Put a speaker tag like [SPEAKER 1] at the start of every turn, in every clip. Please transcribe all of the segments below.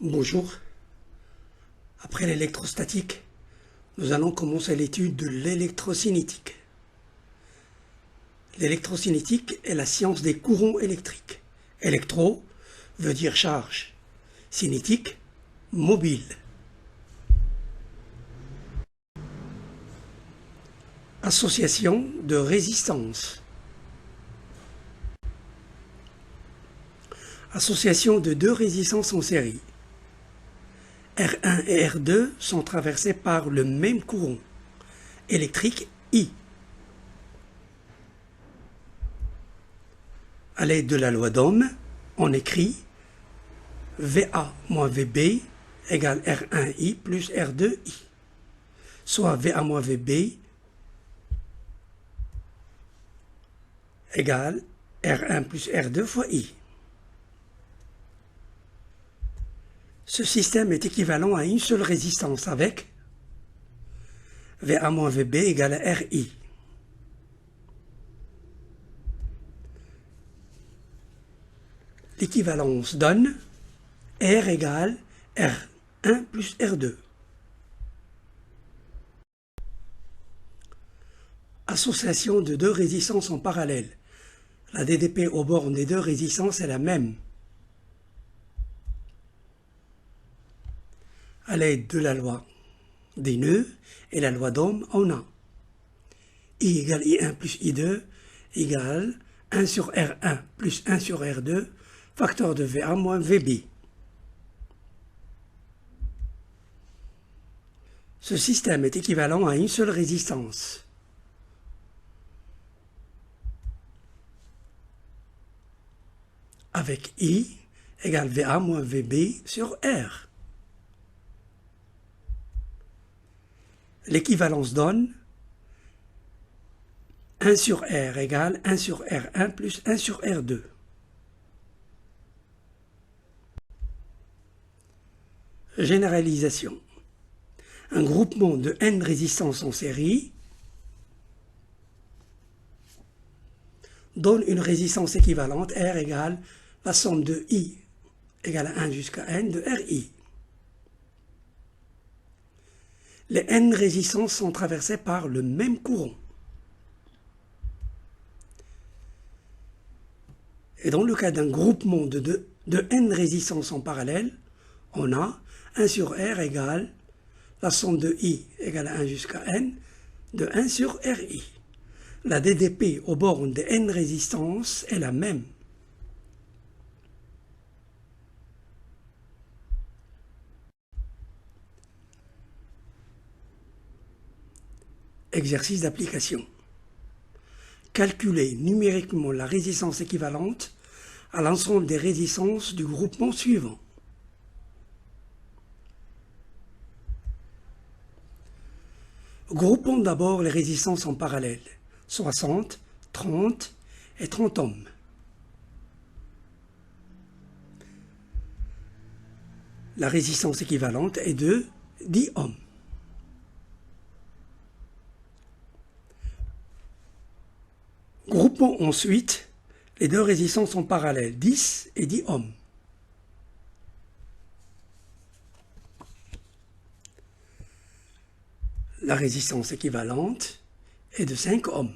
[SPEAKER 1] Bonjour. Après l'électrostatique, nous allons commencer l'étude de l'électrocinétique. L'électrocinétique est la science des courants électriques. Électro veut dire charge. Cinétique, mobile. Association de résistance. Association de deux résistances en série. R1 et R2 sont traversés par le même courant électrique I. À l'aide de la loi d'Ohm, on écrit VA moins VB égale R1I plus R2I, soit VA moins VB égale R1 plus R2 fois I. Ce système est équivalent à une seule résistance avec VA moins VB égale à RI. L'équivalence donne R égale R1 plus R2. Association de deux résistances en parallèle. La DDP aux bornes des deux résistances est la même. À l'aide de la loi des nœuds et la loi d'Ohm, on a I égale I1 plus I2 égale 1 sur R1 plus 1 sur R2, facteur de VA moins VB. Ce système est équivalent à une seule résistance. Avec I égale VA moins VB sur R. L'équivalence donne 1 sur R égale 1 sur R1 plus 1 sur R2. Généralisation. Un groupement de n résistances en série donne une résistance équivalente R égale la somme de I égale à 1 jusqu'à n de RI. Les n résistances sont traversées par le même courant. Et dans le cas d'un groupement de n résistances en parallèle, on a 1 sur R égale la somme de I égale à 1 jusqu'à n de 1 sur RI. La DDP aux bornes des n résistances est la même. Exercice d'application. Calculer numériquement la résistance équivalente à l'ensemble des résistances du groupement suivant. Groupons d'abord les résistances en parallèle, 60, 30 et 30 ohms. La résistance équivalente est de 10 ohms. Groupons ensuite les deux résistances en parallèle, 10 et 10 ohms. La résistance équivalente est de 5 ohms.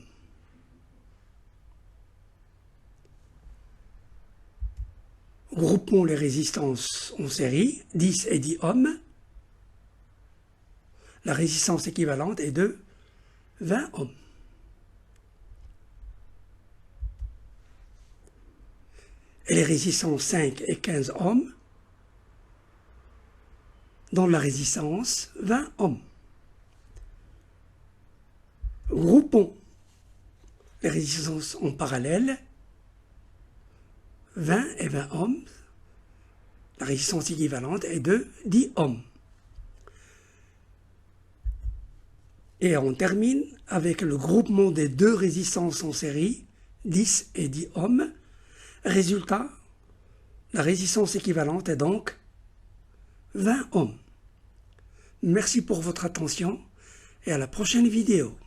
[SPEAKER 1] Groupons les résistances en série, 10 et 10 ohms. La résistance équivalente est de 20 ohms. Et les résistances 5 et 15 ohms donnent la résistance 20 ohms. Groupons les résistances en parallèle, 20 et 20 ohms. La résistance équivalente est de 10 ohms. Et on termine avec le groupement des deux résistances en série, 10 et 10 ohms. Résultat, la résistance équivalente est donc 20 ohms. Merci pour votre attention et à la prochaine vidéo.